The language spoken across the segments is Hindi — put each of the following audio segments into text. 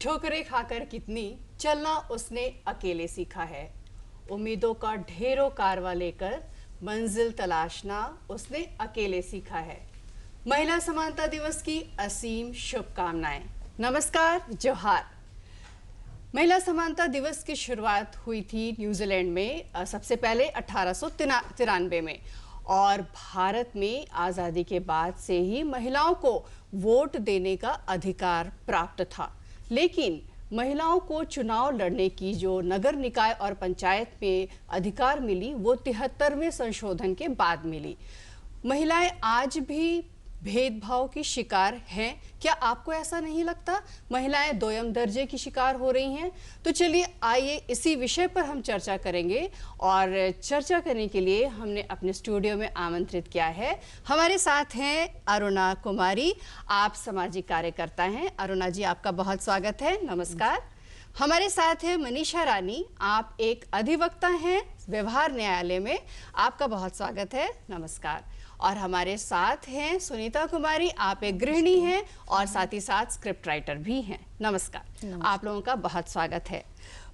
ठोकरें खाकर कितनी चलना उसने अकेले सीखा है। उम्मीदों का ढेरों कारवा लेकर मंजिल तलाशना उसने अकेले सीखा है। महिला समानता दिवस की असीम शुभकामनाएं। नमस्कार, जोहार। महिला समानता दिवस की शुरुआत हुई थी न्यूजीलैंड में सबसे पहले 1893 में, और भारत में आज़ादी के बाद से ही महिलाओं को वोट देने का अधिकार प्राप्त था। लेकिन महिलाओं को चुनाव लड़ने की जो नगर निकाय और पंचायत में अधिकार मिली वो 73वें संशोधन के बाद मिली। महिलाएं आज भी भेदभाव की शिकार हैं। क्या आपको ऐसा नहीं लगता? महिलाएं दोयम दर्जे की शिकार हो रही हैं। तो चलिए आइए इसी विषय पर हम चर्चा करेंगे, और चर्चा करने के लिए हमने अपने स्टूडियो में आमंत्रित किया है। हमारे साथ हैं अरुणा कुमारी, आप सामाजिक कार्यकर्ता हैं। अरुणा जी, आपका बहुत स्वागत है। नमस्कार। हमारे साथ है मनीषा रानी, आप एक अधिवक्ता हैं व्यवहार न्यायालय में, आपका बहुत स्वागत है। नमस्कार। और हमारे साथ हैं सुनीता कुमारी, आप एक गृहिणी हैं और साथ ही साथ स्क्रिप्ट राइटर भी हैं। नमस्कार। आप लोगों का बहुत स्वागत है।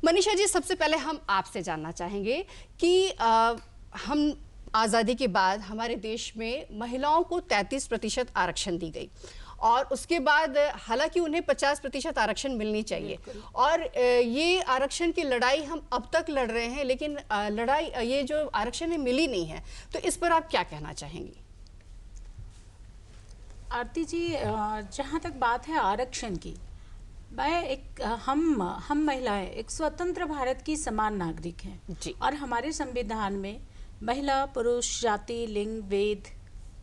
मनीषा जी, सबसे पहले हम आपसे जानना चाहेंगे कि हम आज़ादी के बाद हमारे देश में महिलाओं को 33% आरक्षण दी गई, और उसके बाद हालांकि उन्हें 50% आरक्षण मिलनी चाहिए, और ये आरक्षण की लड़ाई हम अब तक लड़ रहे हैं, लेकिन लड़ाई ये जो आरक्षण है मिली नहीं है। तो इस पर आप क्या कहना चाहेंगी? आरती जी, जहाँ तक बात है आरक्षण की, हम महिलाएं एक स्वतंत्र भारत की समान नागरिक हैं जी। और हमारे संविधान में महिला, पुरुष, जाति, लिंग, वेद,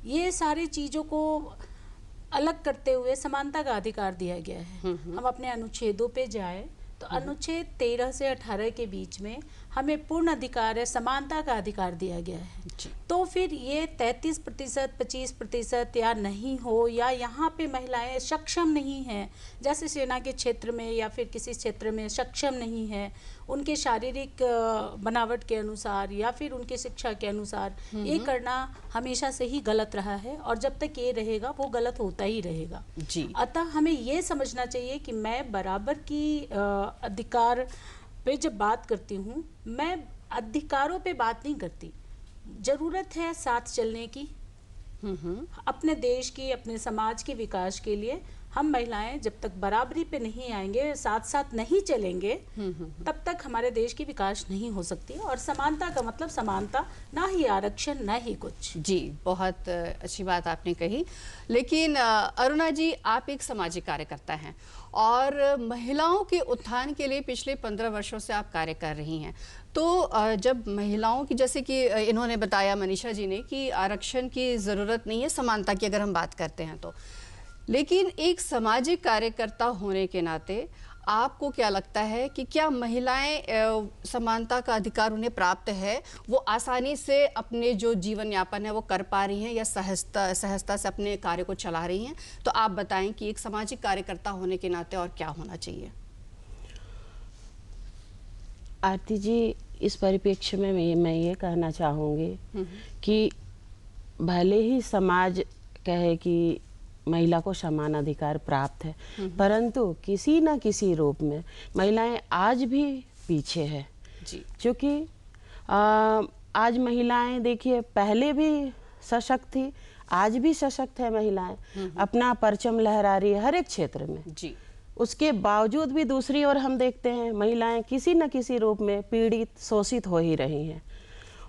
ये सारी चीज़ों को अलग करते हुए समानता का अधिकार दिया गया है। हम अपने अनुच्छेदों पे जाए तो अनुच्छेद 13 से 18 के बीच में हमें पूर्ण अधिकार है, समानता का अधिकार दिया गया है। तो फिर ये 33%, 25% या नहीं हो, या यहाँ पे महिलाएं सक्षम नहीं हैं, जैसे सेना के क्षेत्र में या फिर किसी क्षेत्र में सक्षम नहीं है, उनके शारीरिक बनावट के अनुसार या फिर उनके शिक्षा के अनुसार, ये करना हमेशा से ही गलत रहा है, और जब तक ये रहेगा वो गलत होता ही रहेगा जी। अतः हमें ये समझना चाहिए कि मैं बराबर की अधिकार पे जब बात करती हूँ, मैं अधिकारों पे बात नहीं करती। जरूरत है साथ चलने की, अपने देश की, अपने समाज के विकास के लिए। हम महिलाएं जब तक बराबरी पे नहीं आएंगे, साथ साथ नहीं चलेंगे, तब तक हमारे देश की विकास नहीं हो सकती। और समानता का मतलब समानता, ना ही आरक्षण, ना ही कुछ। जी, बहुत अच्छी बात आपने कही। लेकिन अरुणा जी, आप एक सामाजिक कार्यकर्ता हैं और महिलाओं के उत्थान के लिए पिछले 15 वर्षों से आप कार्य कर रही हैं। तो जब महिलाओं की, जैसे कि इन्होंने बताया मनीषा जी ने, कि आरक्षण की ज़रूरत नहीं है, समानता की अगर हम बात करते हैं तो, लेकिन एक सामाजिक कार्यकर्ता होने के नाते आपको क्या लगता है कि क्या महिलाएं समानता का अधिकार उन्हें प्राप्त है, वो आसानी से अपने जो जीवन यापन है वो कर पा रही हैं, या सहजता से अपने कार्य को चला रही हैं? तो आप बताएं कि एक सामाजिक कार्यकर्ता होने के नाते और क्या होना चाहिए? आरती जी, इस परिप्रेक्ष्य में मैं ये कहना चाहूँगी कि भले ही समाज कहे कि महिला को समान अधिकार प्राप्त है, परंतु किसी न किसी रूप में महिलाएं आज भी पीछे है जी। क्योंकि आज महिलाएं, देखिए, पहले भी सशक्त थी, आज भी सशक्त है महिलाएं, अपना परचम लहरा रही है हर एक क्षेत्र में जी। उसके बावजूद भी दूसरी ओर हम देखते हैं महिलाएं किसी न किसी रूप में पीड़ित, शोषित हो ही रही हैं।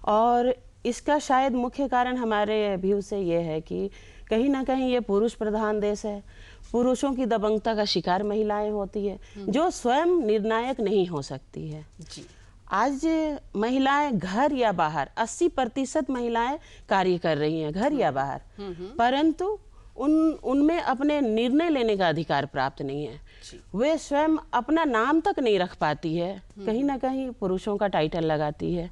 और इसका शायद मुख्य कारण हमारे व्यू से ये है कि कहीं ना कहीं ये पुरुष प्रधान देश है, पुरुषों की दबंगता का शिकार महिलाएं होती है, जो स्वयं निर्णायक नहीं हो सकती है। जी। आज महिलाएं घर या बाहर 80% महिलाएं कार्य कर रही हैं, घर या बाहर, परंतु उनमें अपने निर्णय लेने का अधिकार प्राप्त नहीं है। वे स्वयं अपना नाम तक नहीं रख पाती है, कहीं ना कहीं पुरुषों का टाइटल लगाती है।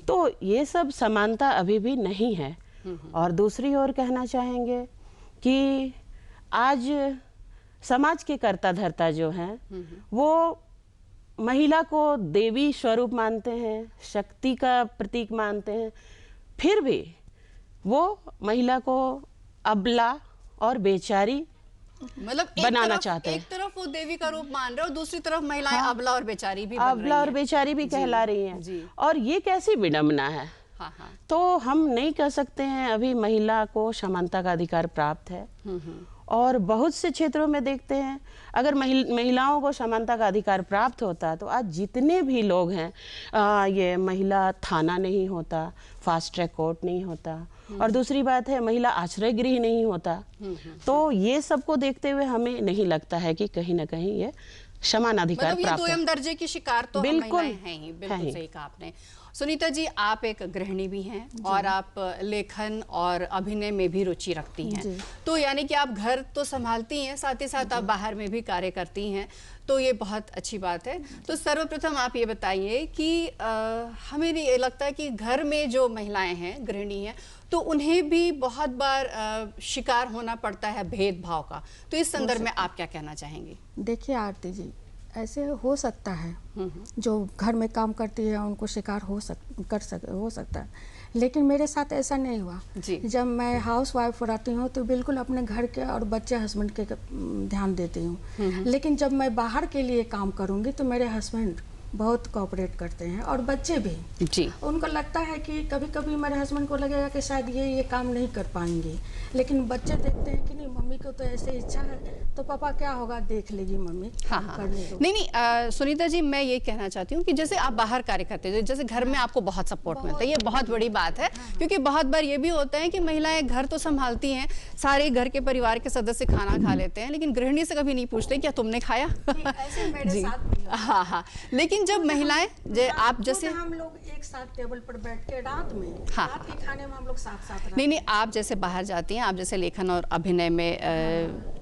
तो ये सब समानता अभी भी नहीं है। और दूसरी ओर कहना चाहेंगे कि आज समाज के कर्ता धर्ता जो हैं, वो महिला को देवी स्वरूप मानते हैं, शक्ति का प्रतीक मानते हैं, फिर भी वो महिला को अबला और बेचारी मतलब बनाना चाहते हैं। एक तरफ वो देवी का रूप मान रहे हो, दूसरी तरफ महिलाएं अबला और बेचारी भी बन अबला और रही हैं। बेचारी भी कहला रही जी। हैं। और ये कैसी विडंबना है। हाँ हाँ। तो हम नहीं कह सकते हैं अभी महिला को समानता का अधिकार प्राप्त है। और बहुत से क्षेत्रों में देखते हैं अगर महिलाओं को समानता का अधिकार प्राप्त होता तो आज जितने भी लोग हैं ये महिला थाना नहीं होता, फास्ट ट्रैक कोर्ट नहीं होता, और दूसरी बात है महिला आश्रय गृह नहीं होता। तो ये सबको देखते हुए हमें नहीं लगता है कि कहीं ना कहीं ये समान अधिकार मतलब ये प्राप्त दोयम दर्जे की शिकार तो हम बिल्कुल महिलाएं हैं ही। बिल्कुल है ही। सही कहा आपने। सुनीता जी, आप एक गृहिणी भी हैं और आप लेखन और अभिनय में भी रुचि रखती हैं, तो यानी कि आप घर तो संभालती हैं, साथ ही साथ आप बाहर में भी कार्य करती हैं, तो ये बहुत अच्छी बात है। तो सर्वप्रथम आप ये बताइए कि हमें ये लगता है कि घर में जो महिलाएं हैं, गृहिणी हैं, तो उन्हें भी बहुत बार शिकार होना पड़ता है भेदभाव का, तो इस संदर्भ में आप क्या कहना चाहेंगी? देखिए आरती जी, ऐसे हो सकता है, जो घर में काम करती है उनको शिकार हो सकता है, लेकिन मेरे साथ ऐसा नहीं हुआ जी। जब मैं हाउस वाइफ रहती हूँ तो बिल्कुल अपने घर के और बच्चे हस्बैंड के ध्यान देती हूँ, लेकिन जब मैं बाहर के लिए काम करूँगी तो मेरे हस्बैंड बहुत कोऑपरेट करते हैं और बच्चे भी। जी। उनको लगता है कि कभी कभी मेरे हस्बैंड को लगेगा कि शायद ये काम नहीं कर पाएंगे, लेकिन बच्चे देखते हैं कि नहीं मम्मी को तो ऐसे इच्छा है तो पापा क्या होगा देख लेगी मम्मी। हाँ हाँ। नहीं, सुनीता जी, मैं ये कहना चाहती हूँ कि जैसे आप बाहर कार्य करते हैं, जैसे घर में आपको बहुत सपोर्ट मिलता है, ये बहुत बड़ी बात है। क्योंकि बहुत बार ये भी होता है कि महिलाएं घर तो संभालती हैं, सारे घर के परिवार के सदस्य खाना खा लेते हैं, लेकिन गृहिणी से कभी नहीं पूछते क्या तुमने खाया। ऐसे मेरे साथ भी हुआ। हाँ हाँ। लेकिन जब महिलाएं आप जैसे हम लोग एक साथ टेबल पर बैठ के रात में हाँ। रात के खाने में हम लोग साथ साथ नहीं, आप जैसे बाहर जाती हैं, आप जैसे लेखन और अभिनय में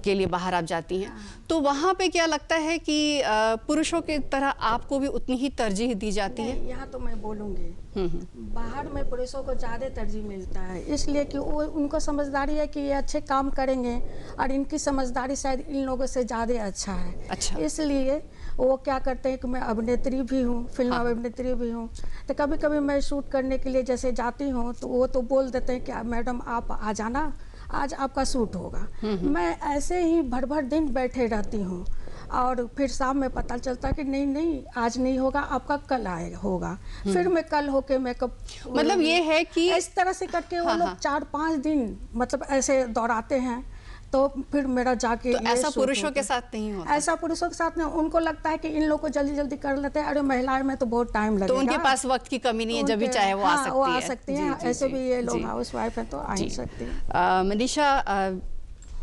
के लिए बाहर आप जाती हैं, तो वहाँ पे क्या लगता है कि पुरुषों की तरह आपको भी उतनी ही तरजीह दी जाती है? यहाँ तो मैं बोलूँगी बाहर में पुरुषों को ज़्यादा तरजीह मिलता है, इसलिए कि वो उनको समझदारी है कि ये अच्छे काम करेंगे और इनकी समझदारी शायद इन लोगों से ज़्यादा अच्छा है। अच्छा। इसलिए वो क्या करते हैं कि मैं अभिनेत्री भी हूँ, फिल्म अभिनेत्री भी हूँ, तो कभी कभी मैं शूट करने के लिए जैसे जाती हूँ तो वो तो बोल देते हैं कि मैडम आप आ जाना, आज आपका शूट होगा। मैं ऐसे ही भर दिन बैठे रहती हूँ और फिर शाम में पता चलता कि नहीं आज नहीं होगा, आपका कल आएगा होगा। फिर मैं कल होके मेकअप, मतलब ये है कि इस तरह से करके वो लोग 4-5 दिन मतलब ऐसे दौड़ाते हैं, तो फिर मेरा जाके तो ऐसा पुरुषों के साथ नहीं होता? ऐसा पुरुषों के साथ नहीं। उनको लगता है कि इन लोगों को जल्दी जल्दी कर लेते हैं, अरे महिलाएं में तो बहुत टाइम लगेगा, तो उनके पास वक्त की कमी नहीं है, जब भी चाहे वो आ सकती है। ऐसे भी ये लोग हाउस वाइफ है तो आ ही सकती है। मनीषा,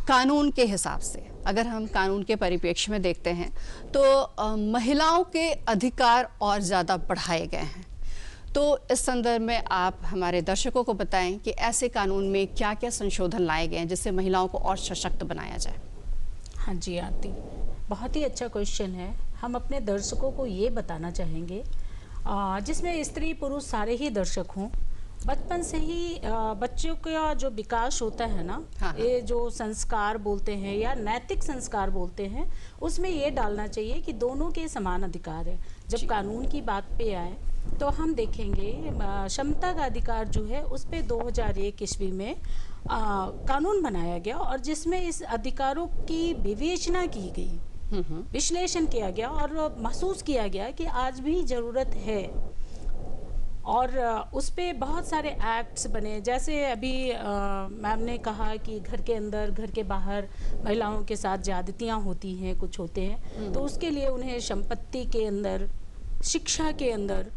कानून के हिसाब से अगर हम कानून के परिप्रेक्ष्य में देखते हैं तो महिलाओं के अधिकार और ज़्यादा बढ़ाए गए हैं, तो इस संदर्भ में आप हमारे दर्शकों को बताएं कि ऐसे कानून में क्या क्या संशोधन लाए गए हैं जिससे महिलाओं को और सशक्त बनाया जाए। हाँ जी आरती, बहुत ही अच्छा क्वेश्चन है। हम अपने दर्शकों को ये बताना चाहेंगे, जिसमें स्त्री पुरुष सारे ही दर्शक हों, बचपन से ही बच्चों का जो विकास होता है ना, हाँ। ये जो संस्कार बोलते हैं या नैतिक संस्कार बोलते हैं, उसमें ये डालना चाहिए कि दोनों के समान अधिकार है। जब कानून की बात पे आए तो हम देखेंगे क्षमता का अधिकार जो है उस पे 2001 ईस्वी में कानून बनाया गया और जिसमें इस अधिकारों की विवेचना की गई, विश्लेषण किया गया और महसूस किया गया कि आज भी ज़रूरत है। और उस पे बहुत सारे एक्ट्स बने, जैसे अभी मैम ने कहा कि घर के अंदर घर के बाहर महिलाओं के साथ ज्यादतियाँ होती हैं, कुछ होते हैं, तो उसके लिए उन्हें संपत्ति के अंदर, शिक्षा के अंदर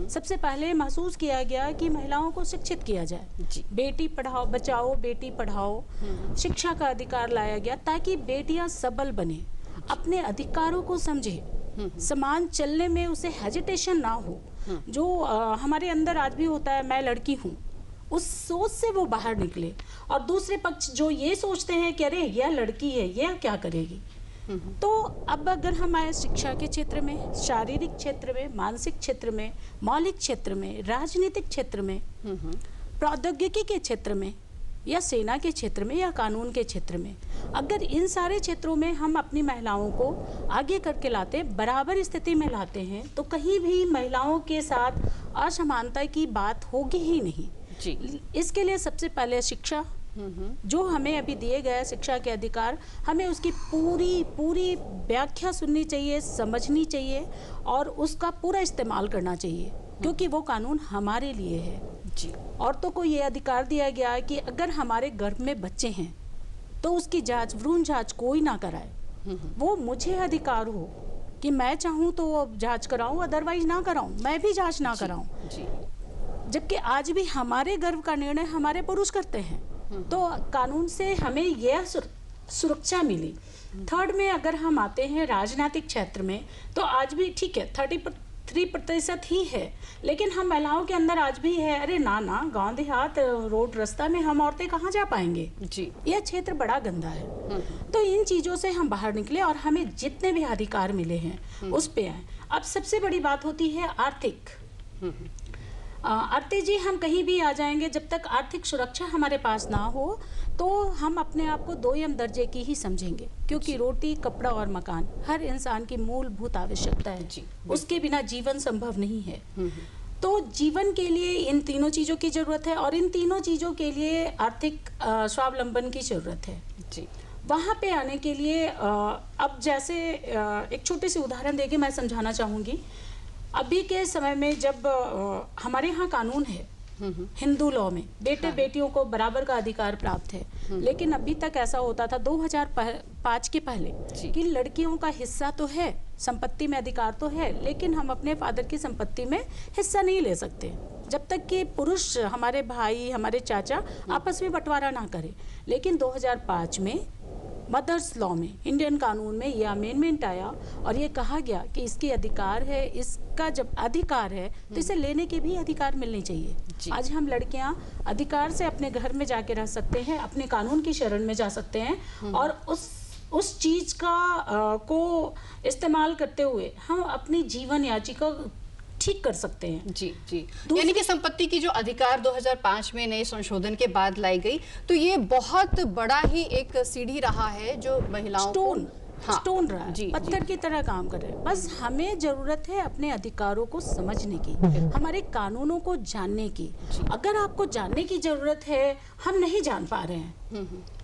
सबसे पहले महसूस किया गया कि महिलाओं को शिक्षित किया जाए। बेटी पढ़ाओ बचाओ, बेटी पढ़ाओ, शिक्षा का अधिकार लाया गया ताकि बेटियां सबल बने, अपने अधिकारों को समझे, समान चलने में उसे हेजिटेशन ना हो। जो हमारे अंदर आज भी होता है, मैं लड़की हूँ, उस सोच से वो बाहर निकले। और दूसरे पक्ष जो ये सोचते हैं कि अरे यह लड़की है, यह क्या करेगी। तो अब अगर हम आए शिक्षा के क्षेत्र में, शारीरिक क्षेत्र में, मानसिक क्षेत्र में, मौलिक क्षेत्र में, राजनीतिक क्षेत्र में, प्रौद्योगिकी के क्षेत्र में, या सेना के क्षेत्र में, या कानून के क्षेत्र में, अगर इन सारे क्षेत्रों में हम अपनी महिलाओं को आगे करके लाते, बराबर स्थिति में लाते हैं, तो कहीं भी महिलाओं के साथ असमानता की बात होगी ही नहीं। जी। इसके लिए सबसे पहले शिक्षा, जो हमें अभी दिए गए शिक्षा के अधिकार, हमें उसकी पूरी पूरी व्याख्या सुननी चाहिए, समझनी चाहिए और उसका पूरा इस्तेमाल करना चाहिए, क्योंकि वो कानून हमारे लिए है जी। औरतों को ये अधिकार दिया गया है कि अगर हमारे गर्भ में बच्चे हैं तो उसकी जांच, भ्रूण जांच कोई ना कराए। वो मुझे अधिकार हो कि मैं चाहूँ तो जांच कराऊं, अदरवाइज ना कराऊं, मैं भी जांच ना कराऊं। जी। जबकि आज भी हमारे गर्भ का निर्णय हमारे पुरुष करते हैं। तो कानून से हमें यह सुरक्षा मिली। थर्ड में अगर हम आते हैं राजनीतिक क्षेत्र में, तो आज भी ठीक है 33% ही है, लेकिन हम महिलाओं के अंदर आज भी है, अरे ना ना, गांव देहात रोड रास्ता में हम औरतें कहाँ जा पाएंगे जी। यह क्षेत्र बड़ा गंदा है। तो इन चीज़ों से हम बाहर निकले और हमें जितने भी अधिकार मिले हैं उस पे आए। अब सबसे बड़ी बात होती है आर्थिक। आरती जी, हम कहीं भी आ जाएंगे, जब तक आर्थिक सुरक्षा हमारे पास ना हो तो हम अपने आप को दोयम दर्जे की ही समझेंगे, क्योंकि रोटी, कपड़ा और मकान हर इंसान की मूलभूत आवश्यकता है। उसके बिना जीवन संभव नहीं है। तो जीवन के लिए इन तीनों चीज़ों की ज़रूरत है और इन तीनों चीज़ों के लिए आर्थिक स्वावलंबन की ज़रूरत है जी। वहाँ पे आने के लिए अब जैसे एक छोटे से उदाहरण देके मैं समझाना चाहूँगी। अभी के समय में जब हमारे यहाँ कानून है, हिंदू लॉ में बेटे बेटियों को बराबर का अधिकार प्राप्त है, लेकिन अभी तक ऐसा होता था 2005 के पहले कि लड़कियों का हिस्सा तो है, संपत्ति में अधिकार तो है, लेकिन हम अपने फादर की संपत्ति में हिस्सा नहीं ले सकते जब तक कि पुरुष, हमारे भाई, हमारे चाचा आपस में बंटवारा ना करें। लेकिन 2005 में मदर्स लॉ में, इंडियन कानून में ये अमेंडमेंट आया और ये कहा गया कि इसके अधिकार है, इसका जब अधिकार है तो इसे लेने के भी अधिकार मिलने चाहिए। आज हम लड़कियां अधिकार से अपने घर में जाके रह सकते हैं, अपने कानून की शरण में जा सकते हैं और उस चीज का को इस्तेमाल करते हुए हम अपनी जीवन याचिका ठीक कर सकते हैं। जी जी। यानी कि संपत्ति की जो अधिकार 2005 में नए संशोधन के बाद लाई गई, तो ये बहुत बड़ा ही एक सीढ़ी रहा है जो महिलाओं स्टोन रहा है, पत्थर की तरह काम कर रहे हैं। बस हमें जरूरत है अपने अधिकारों को समझने की, हमारे कानूनों को जानने की। अगर आपको जानने की जरूरत है, हम नहीं जान पा रहे हैं,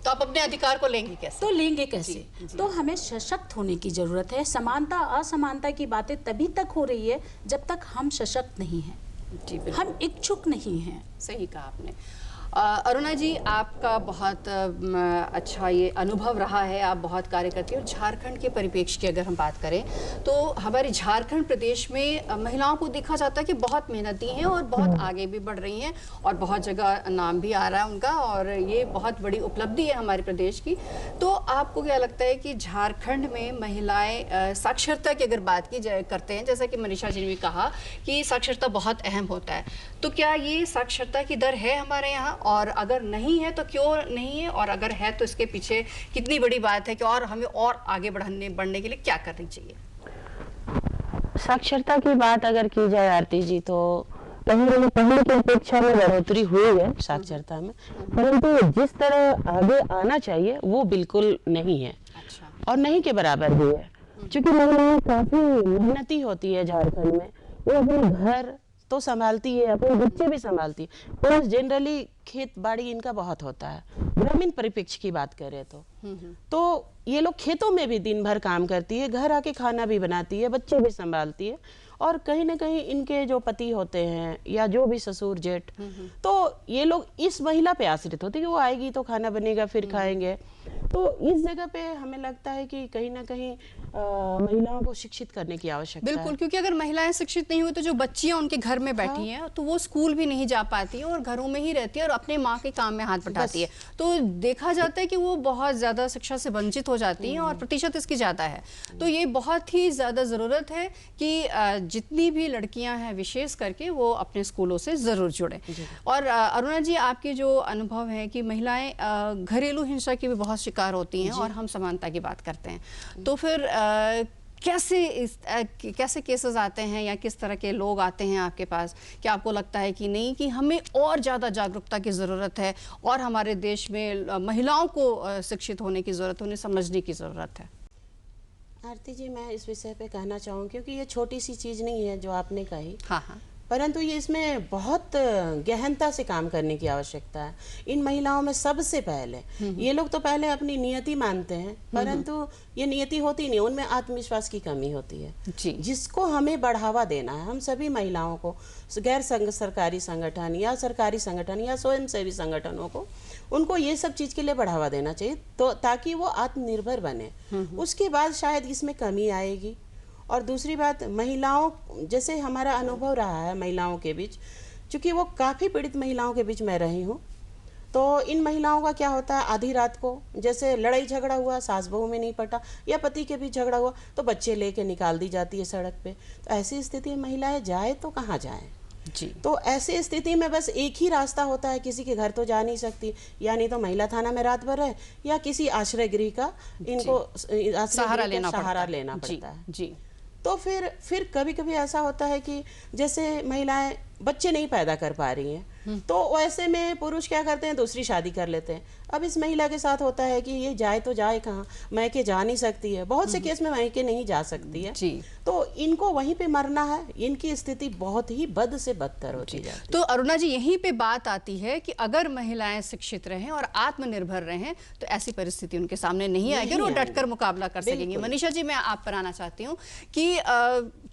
तो आप अपने अधिकार को लेंगे कैसे? तो लेंगे कैसे? तो हमें सशक्त होने की जरूरत है। समानता असमानता की बातें तभी तक हो रही है जब तक हम सशक्त नहीं हैं, हम इच्छुक नहीं हैं। सही कहा आपने। अरुणा जी, आपका बहुत अच्छा ये अनुभव रहा है, आप बहुत कार्य करती हैं। और झारखंड के परिप्रेक्ष्य की अगर हम बात करें तो हमारे झारखंड प्रदेश में महिलाओं को देखा जाता है कि बहुत मेहनती हैं और बहुत आगे भी बढ़ रही हैं और बहुत जगह नाम भी आ रहा है उनका, और ये बहुत बड़ी उपलब्धि है हमारे प्रदेश की। तो आपको क्या लगता है कि झारखंड में महिलाएं साक्षरता की अगर बात की जाए करते हैं, जैसा कि मनीषा जी ने भी कहा कि साक्षरता बहुत अहम होता है, तो क्या ये साक्षरता की दर है हमारे यहाँ? और अगर नहीं है तो क्यों नहीं है, और अगर है तो इसके पीछे कितनी बड़ी बात है कि और हमें और आगे बढ़ने के लिए क्या करनी चाहिए? साक्षरता की बात अगर की जाए आरती जी, तो पहले की अपेक्षा में बढ़ोतरी हुई है साक्षरता में, परंतु जिस तरह आगे आना चाहिए वो बिल्कुल नहीं है। अच्छा। और नहीं के बराबर भी है, क्योंकि महिलाएं काफी मेहनती होती है झारखंड में। वो अपने घर तो संभालती है, अपने बच्चे भी संभालती है, प्लस जनरली खेत बाड़ी इनका बहुत होता है। ग्रामीण परिप्रेक्ष्य की बात करें तो ये लोग खेतों में भी दिन भर काम करती है, घर आके खाना भी बनाती है, बच्चे भी संभालती है, और कहीं ना कहीं इनके जो पति होते हैं या जो भी ससुर जेठ, तो ये लोग इस महिला पे आश्रित होते हैं कि वो आएगी तो खाना बनेगा फिर खाएंगे। तो इस जगह पे हमें लगता है कि कहीं ना कहीं महिलाओं को शिक्षित करने की आवश्यकता है। बिल्कुल, क्योंकि अगर महिलाएं शिक्षित नहीं हुई तो जो बच्चियां उनके घर में बैठी हैं तो वो स्कूल भी नहीं जा पाती हैं और घरों में ही रहती है और अपने माँ के काम में हाथ बटाती है, तो देखा जाता है कि वो बहुत ज़्यादा शिक्षा से वंचित हो जाती हैं और प्रतिशत इसकी ज़्यादा है। तो ये बहुत ही ज़्यादा ज़रूरत है कि जितनी भी लड़कियां हैं विशेष करके वो अपने स्कूलों से ज़रूर जुड़ें। और अरुणा जी, आपके जो अनुभव है कि महिलाएं घरेलू हिंसा की भी बहुत शिकार होती हैं और हम समानता की बात करते हैं, तो फिर कैसे केसेस आते हैं या किस तरह के लोग आते हैं आपके पास? क्या आपको लगता है कि नहीं कि हमें और ज़्यादा जागरूकता की ज़रूरत है और हमारे देश में महिलाओं को शिक्षित होने की ज़रूरत, उन्हें समझने की ज़रूरत है? आरती जी, मैं इस विषय पे कहना चाहूँ, क्योंकि ये छोटी सी चीज़ नहीं है जो आपने कही। हाँ हाँ। परंतु ये इसमें बहुत गहनता से काम करने की आवश्यकता है। इन महिलाओं में सबसे पहले ये लोग तो पहले अपनी नियति मानते हैं, परंतु ये नियति होती नहीं, उनमें आत्मविश्वास की कमी होती है जी। जिसको हमें बढ़ावा देना है। हम सभी महिलाओं को, गैर सरकारी संगठन या सरकारी संगठन या स्वयंसेवी संगठनों को, उनको ये सब चीज़ के लिए बढ़ावा देना चाहिए, तो ताकि वो आत्मनिर्भर बने। उसके बाद शायद इसमें कमी आएगी। और दूसरी बात, महिलाओं, जैसे हमारा अनुभव रहा है महिलाओं के बीच, चूँकि वो काफ़ी पीड़ित महिलाओं के बीच मैं रही हूँ, तो इन महिलाओं का क्या होता है, आधी रात को जैसे लड़ाई झगड़ा हुआ, सास बहू में नहीं पटा या पति के बीच झगड़ा हुआ, तो बच्चे लेके निकाल दी जाती है सड़क पे। तो ऐसी स्थिति में महिलाएं जाए तो कहाँ जाएं? जी। तो ऐसी स्थिति में बस एक ही रास्ता होता है, किसी के घर तो जा नहीं सकती, या नहीं तो महिला थाना में रात भर है, या किसी आश्रय गृह का इनको सहारा लेना पड़ता है। जी। तो फिर कभी कभी ऐसा होता है कि जैसे महिलाएं बच्चे नहीं पैदा कर पा रही हैं, तो ऐसे में पुरुष क्या करते हैं, दूसरी शादी कर लेते हैं। अब इस महिला के साथ होता है कि ये जाए तो जाए कहाँ, मैके जा नहीं सकती है, बहुत से केस में मैके नहीं जा सकती है जी। तो इनको वहीं पे मरना है। इनकी स्थिति बहुत ही बद से बदतर होती है। तो अरुणा जी, यहीं पे बात आती है कि अगर महिलाएं शिक्षित रहें और आत्मनिर्भर रहें तो ऐसी परिस्थिति उनके सामने नहीं आएगी और वो डटकर मुकाबला कर सकेंगी। मनीषा जी, मैं आप पर आना चाहती हूँ कि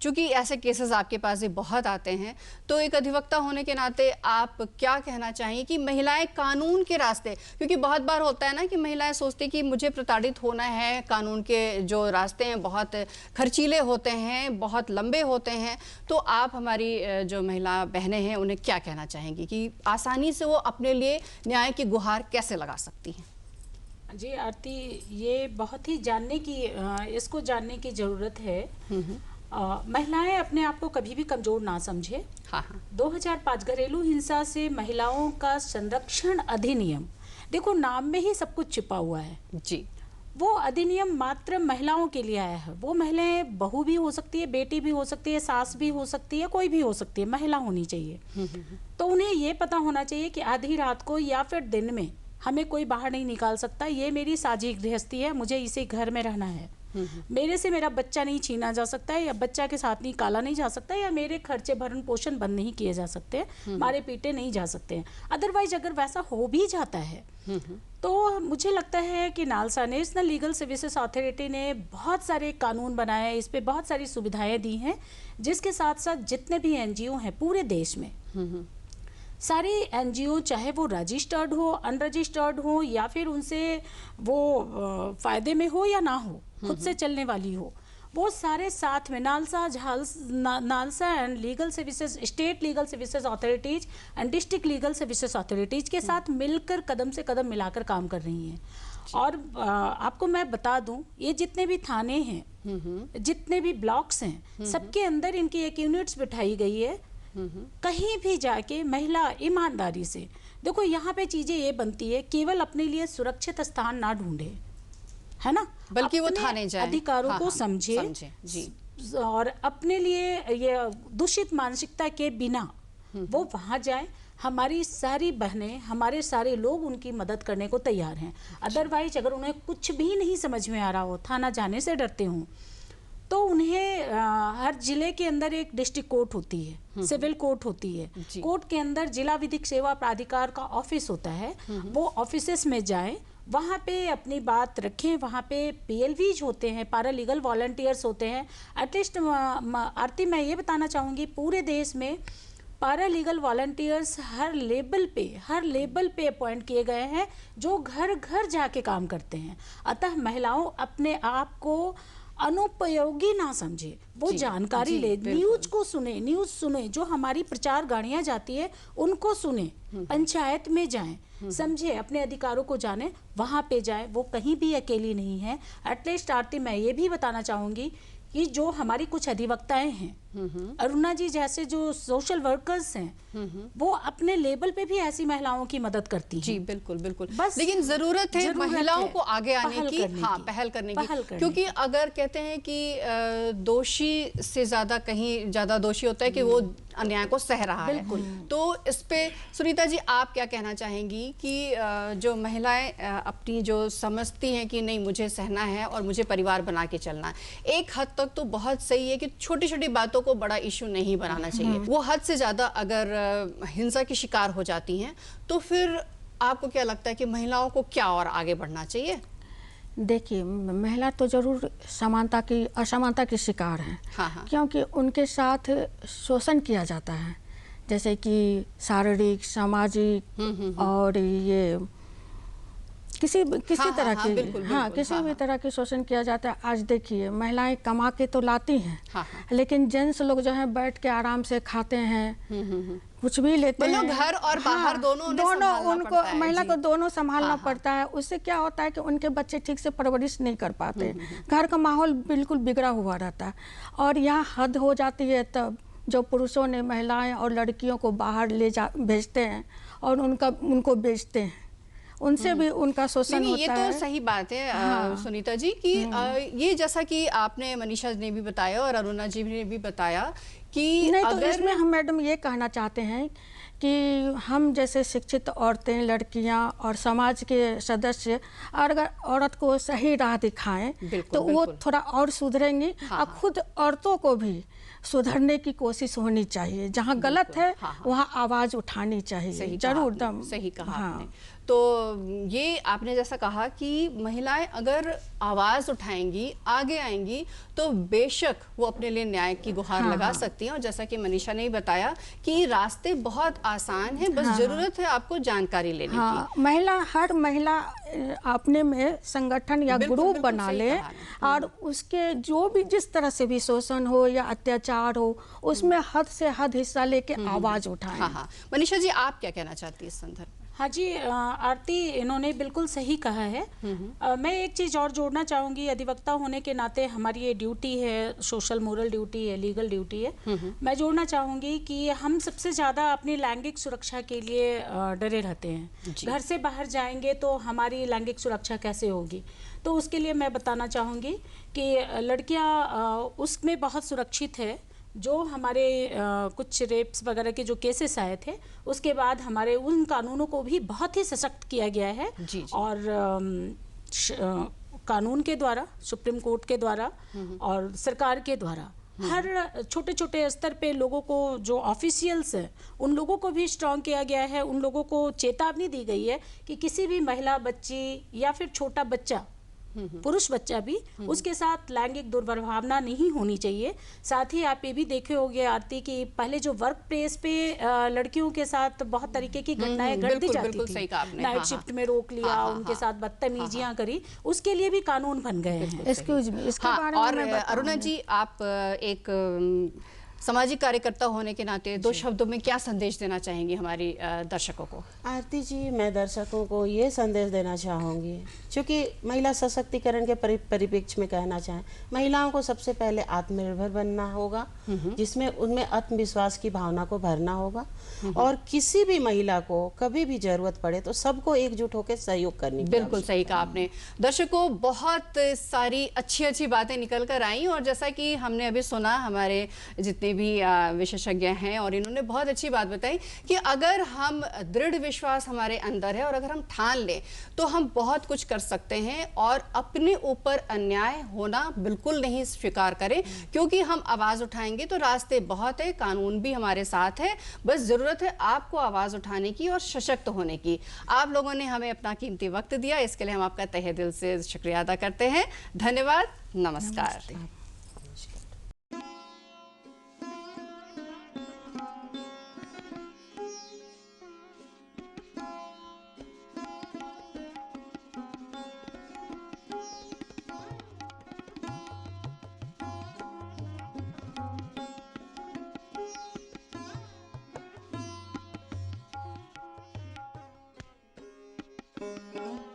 चूंकि ऐसे केसेस आपके पास भी बहुत आते हैं, तो एक अधिवक्ता होने के नाते आप क्या कहना चाहिए कि महिलाएं कानून के रास्ते, क्योंकि बहुत बार होता है ना कि महिलाएं सोचती कि मुझे प्रताड़ित होना है, कानून के जो रास्ते हैं बहुत खर्चीले होते हैं, बहुत लंबे होते हैं, तो आप हमारी जो महिला बहनें हैं उन्हें क्या कहना चाहेंगी कि आसानी से वो अपने लिए न्याय की गुहार कैसे लगा सकती हैं? जी आरती, ये बहुत ही इसको जानने की ज़रूरत है। महिलाएं अपने आप को कभी भी कमज़ोर ना समझे। हाँ। 2005 घरेलू हिंसा से महिलाओं का संरक्षण अधिनियम, देखो नाम में ही सब कुछ छिपा हुआ है जी। वो अधिनियम मात्र महिलाओं के लिए आया है। वो महिलाएं बहू भी हो सकती है, बेटी भी हो सकती है, सास भी हो सकती है, कोई भी हो सकती है, महिला होनी चाहिए। तो उन्हें ये पता होना चाहिए कि आधी रात को या फिर दिन में हमें कोई बाहर नहीं निकाल सकता। ये मेरी साझी गृहस्थी है, मुझे इसी घर में रहना है। मेरे से मेरा बच्चा नहीं छीना जा सकता है, या बच्चा के साथ नहीं काला नहीं जा सकता, या मेरे खर्चे भरण पोषण बंद नहीं किए जा सकते, मारे पीटे नहीं जा सकते हैं। अदरवाइज अगर वैसा हो भी जाता है तो मुझे लगता है कि NALSA national legal services authority ने बहुत सारे कानून बनाए हैं, इस पे बहुत सारी सुविधाएं दी हैं, जिसके साथ साथ जितने भी एनजीओ हैं पूरे देश में, सारे एनजीओ चाहे वो रजिस्टर्ड हो, अनरजिस्टर्ड हो, या फिर उनसे वो फायदे में हो या ना हो, खुद से चलने वाली हो, वो सारे साथ में NALSA and legal services, state legal services authorities and district legal services authorities के साथ मिलकर कदम से कदम मिलाकर काम कर रही हैं। और आपको मैं बता दूं, ये जितने भी थाने हैं, जितने भी ब्लॉक्स हैं, सबके अंदर इनकी एक यूनिट्स बिठाई गई है। कहीं भी जाके महिला ईमानदारी से, देखो यहाँ पे चीजें ये बनती है, केवल अपने लिए सुरक्षित स्थान ना ढूंढे, है ना, बल्कि वो थाने जाए, अधिकारों को समझे जी, और अपने लिए ये दूषित मानसिकता के बिना वो वहां जाए। हमारी सारी बहनें, हमारे सारे लोग उनकी मदद करने को तैयार हैं। अदरवाइज अगर उन्हें कुछ भी नहीं समझ में आ रहा हो, थाना जाने से डरते हों, तो उन्हें हर जिले के अंदर एक डिस्ट्रिक्ट कोर्ट होती है, सिविल कोर्ट होती है, कोर्ट के अंदर जिला विधिक सेवा प्राधिकार का ऑफिस होता है, वो ऑफिसेस में जाएं, वहाँ पे अपनी बात रखें। वहाँ पे PLVs होते हैं, पैरा लीगल वॉलंटियर्स होते हैं। एटलीस्ट आरती, मैं ये बताना चाहूँगी, पूरे देश में पैरा लीगल वॉलंटियर्स हर लेवल पे अपॉइंट किए गए हैं, जो घर घर जाके काम करते हैं। अतः महिलाओं अपने आप को अनुपयोगी ना समझे, वो जानकारी ले, न्यूज को सुने, न्यूज सुने, जो हमारी प्रचार गाड़ियां जाती है उनको सुने, पंचायत में जाएं, समझे, अपने अधिकारों को जाने, वहां पे जाए। वो कहीं भी अकेली नहीं है। एटलीस्ट आरती, मैं ये भी बताना चाहूंगी कि जो हमारी कुछ अधिवक्ताएं हैं, अरुणा जी जैसे जो सोशल वर्कर्स हैं, वो अपने लेवल पे भी ऐसी महिलाओं की मदद करती हैं। जी बिल्कुल बिल्कुल। बस लेकिन जरूरत है महिलाओं को आगे आने की, पहल करने की, क्योंकि अगर कहते हैं कि दोषी से ज्यादा कहीं ज्यादा दोषी होता है कि वो अन्याय को सह रहा है। तो इस पे सुनीता जी आप क्या कहना चाहेंगी कि जो महिलाएं अपनी जो समझती हैं कि नहीं मुझे सहना है और मुझे परिवार बना के चलना है, एक हद तक तो बहुत सही है कि छोटी छोटी बातों को बड़ा इशू नहीं बनाना चाहिए। वो हद से ज़्यादा अगर हिंसा की शिकार हो जाती हैं तो फिर आपको क्या लगता है कि महिलाओं को क्या और आगे बढ़ना चाहिए? देखिए, महिला तो जरूर समानता की असमानता की शिकार हैं। हाँ हाँ। क्योंकि उनके साथ शोषण किया जाता है, जैसे कि शारीरिक, सामाजिक और ये किसी हाँ, तरह हाँ, की, बिल्कुल, हाँ, बिल्कुल, किसी हाँ, भी हाँ। तरह की शोषण किया जाता है। आज देखिए, महिलाएं कमा के तो लाती हैं, हाँ, हाँ। लेकिन जेंट्स लोग जो है बैठ के आराम से खाते हैं, कुछ भी लेते मतलब हैं। घर और बाहर दोनों उन्हें संभालना उनको पड़ता है, महिला जी। को दोनों संभालना हाँ, हाँ। पड़ता है। उससे क्या होता है कि उनके बच्चे ठीक से परवरिश नहीं कर पाते, घर का माहौल बिल्कुल बिगड़ा हुआ रहता है। और यहाँ हद हो जाती है तब जो पुरुषों ने महिलाएं और लड़कियों को बाहर भेजते हैं और उनको बेचते हैं, उनसे भी उनका शोषण नहीं, ये होता तो है। सही बात है हाँ। सुनीता जी कि ये जैसा कि आपने, मनीषा ने भी बताया और अरुणा जी ने भी बताया कि नहीं, तो अगर इसमें हम मैडम ये कहना चाहते हैं कि हम जैसे शिक्षित औरतें, लड़कियां और समाज के सदस्य अगर औरत को सही राह दिखाएं बिल्कुल, तो वो बिल्कुल। थोड़ा और सुधरेंगी। हाँ, और हाँ। खुद औरतों को भी सुधरने की कोशिश होनी चाहिए। जहाँ गलत है हाँ, हाँ। वहाँ आवाज़ उठानी चाहिए, सही कहा जरूर आपने, दम। सही कहा हाँ। आपने। तो ये आपने जैसा कहा कि महिलाएं अगर आवाज उठाएंगी, आगे आएंगी, तो बेशक वो अपने लिए न्याय की गुहार हाँ, लगा हाँ। सकती हैं। और जैसा कि मनीषा ने ही बताया कि रास्ते बहुत आसान हैं, बस हाँ, जरूरत है आपको जानकारी लेने हाँ, की। हर महिला अपने में संगठन या बिल्कुल, ग्रुप बिल्कुल बना सही ले कहा आपने। और उसके जो भी जिस तरह से भी शोषण हो या अत्याचार हो, उसमें हद से हद हिस्सा लेके आवाज उठाएं। हाँ हाँ, मनीषा जी आप क्या कहना चाहती है इस संदर्भ में? हाँ जी, आरती इन्होंने बिल्कुल सही कहा है। मैं एक चीज़ और जोड़ना चाहूँगी, अधिवक्ता होने के नाते हमारी ये ड्यूटी है, सोशल मोरल ड्यूटी है, लीगल ड्यूटी है। मैं जोड़ना चाहूँगी कि हम सबसे ज़्यादा अपनी लैंगिक सुरक्षा के लिए डरे रहते हैं। घर से बाहर जाएंगे तो हमारी लैंगिक सुरक्षा कैसे होगी? तो उसके लिए मैं बताना चाहूँगी कि लड़कियाँ उसमें बहुत सुरक्षित है। जो हमारे कुछ रेप्स वगैरह के जो केसेस आए थे, उसके बाद हमारे उन कानूनों को भी बहुत ही सशक्त किया गया है। जी, जी। और कानून के द्वारा, सुप्रीम कोर्ट के द्वारा और सरकार के द्वारा हर छोटे छोटे स्तर पे लोगों को, जो ऑफिशियल्स हैं, उन लोगों को भी स्ट्रॉन्ग किया गया है। उन लोगों को चेतावनी दी गई है कि किसी भी महिला, बच्ची या फिर छोटा बच्चा, पुरुष बच्चा भी, उसके साथ लैंगिक दुर्भावना नहीं होनी चाहिए। साथ ही आप ये भी देखे होंगे आरती कि पहले जो वर्क प्लेस पे लड़कियों के साथ बहुत तरीके की घटनाएं घटती बिल्कुल, जाती बिल्कुल थी। सही कहा आपने। नाइट हाँ, शिफ्ट हाँ। में रोक लिया, हाँ, हाँ, उनके हाँ। साथ बदतमीजियां करी, उसके लिए भी कानून बन गए हैं। एक्सक्यूज मी, इसके हाँ, बारे और में मैं अरुणा जी आप एक सामाजिक कार्यकर्ता होने के नाते दो शब्दों में क्या संदेश देना चाहेंगी हमारी दर्शकों को? आरती जी, मैं दर्शकों को ये संदेश देना चाहूँगी, क्योंकि महिला सशक्तिकरण के परिप्रेक्ष्य में कहना चाहें, महिलाओं को सबसे पहले आत्मनिर्भर बनना होगा, जिसमें उनमें आत्मविश्वास की भावना को भरना होगा। और किसी भी महिला को कभी भी जरूरत पड़े तो सबको एकजुट होकर सहयोग करनी। बिल्कुल सही कहा आपने। दर्शकों, बहुत सारी अच्छी अच्छी बातें निकल कर आई और जैसा कि हमने अभी सुना, हमारे जितने भी विशेषज्ञ हैं और इन्होंने बहुत अच्छी बात बताई कि अगर हम दृढ़ विश्वास हमारे अंदर है और अगर हम ठान लें तो हम बहुत कुछ कर सकते हैं और अपने ऊपर अन्याय होना बिल्कुल नहीं स्वीकार करें, क्योंकि हम आवाज उठाएंगे तो रास्ते बहुत है, कानून भी हमारे साथ है, बस जरूरत है आपको आवाज उठाने की और सशक्त होने की। आप लोगों ने हमें अपना कीमती वक्त दिया, इसके लिए हम आपका तहे दिल से शुक्रिया अदा करते हैं। धन्यवाद, नमस्कार। Thank you.